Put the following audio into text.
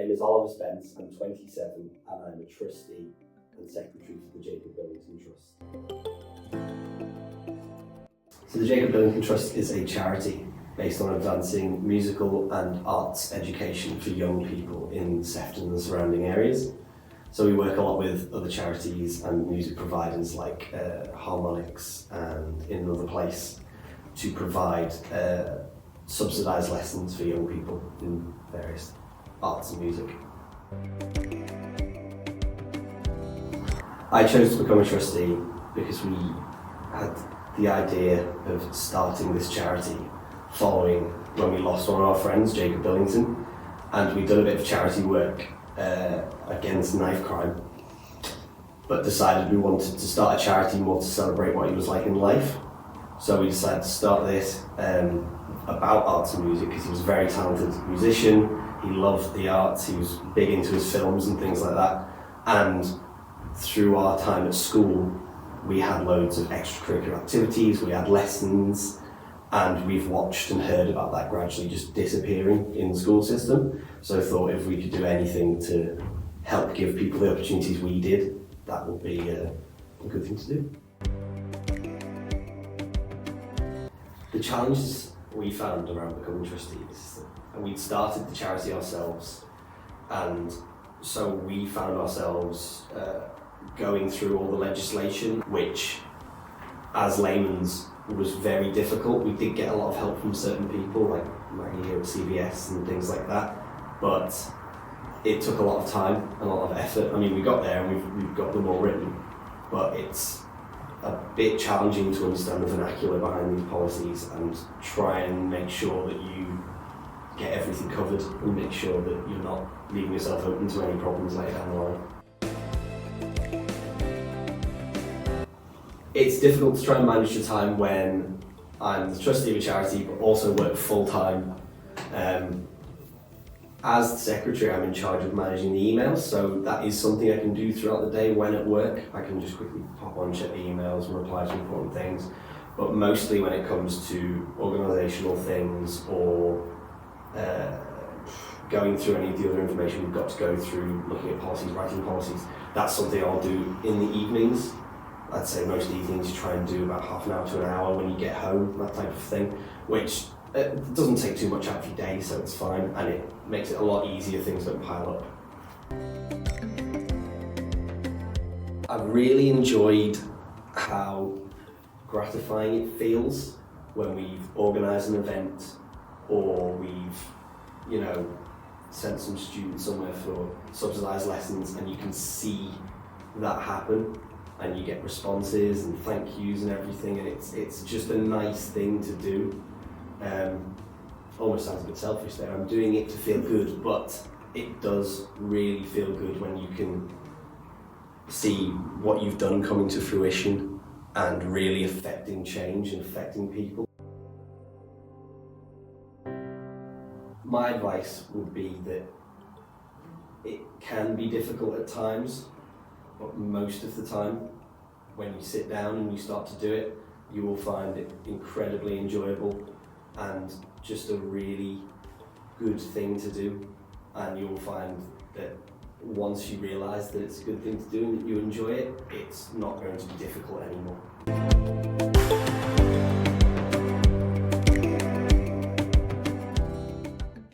name is Oliver Spence, I'm 27 and I'm a trustee and secretary for the Jacob Billington Trust. So the Jacob Billington Trust is a charity based on advancing musical and arts education for young people in Sefton and the surrounding areas. So we work a lot with other charities and music providers like Harmonics and In Another Place to provide subsidised lessons for young people in various arts and music. I chose to become a trustee because we had the idea of starting this charity following when we lost one of our friends, Jacob Billington, and we'd done a bit of charity work against knife crime, but decided we wanted to start a charity more to celebrate what he was like in life. So we decided to start this about arts and music because he was a very talented musician, he loved the arts, he was big into his films and things like that, and through our time at school we had loads of extracurricular activities, we had lessons, and we've watched and heard about that gradually just disappearing in the school system. So I thought if we could do anything to help give people the opportunities we did, that would be a good thing to do. The challenges we found around becoming trustees, and we'd started the charity ourselves, and so we found ourselves going through all the legislation, which as laymen's was very difficult. We did get a lot of help from certain people like Maggie here at CBS and things like that, but it took a lot of time and a lot of effort. I mean, we got there and we've got them all written, but it's a bit challenging to understand the vernacular behind these policies and try and make sure that you get everything covered and make sure that you're not leaving yourself open to any problems later down the line. It's difficult to try and manage your time when I'm the trustee of a charity but also work full time. As the secretary, I'm in charge of managing the emails, so that is something I can do throughout the day when at work. I can just quickly pop on, check the emails and reply to important things. But mostly when it comes to organisational things or going through any of the other information we've got to go through, looking at policies, writing policies, that's something I'll do in the evenings. I'd say most evenings you try and do about half an hour to an hour when you get home, that type of thing, which doesn't take too much out of your day, so it's fine, and it makes it a lot easier, things don't pile up. I've really enjoyed how gratifying it feels when we've organised an event or we've, sent some students somewhere for subsidised lessons and you can see that happen. And you get responses and thank yous and everything, and it's just a nice thing to do. Almost sounds a bit selfish there, I'm doing it to feel good, but it does really feel good when you can see what you've done coming to fruition and really affecting change and affecting people. My advice would be that it can be difficult at times, but most of the time, when you sit down and you start to do it, you will find it incredibly enjoyable and just a really good thing to do. And you'll find that once you realise that it's a good thing to do and that you enjoy it, it's not going to be difficult anymore.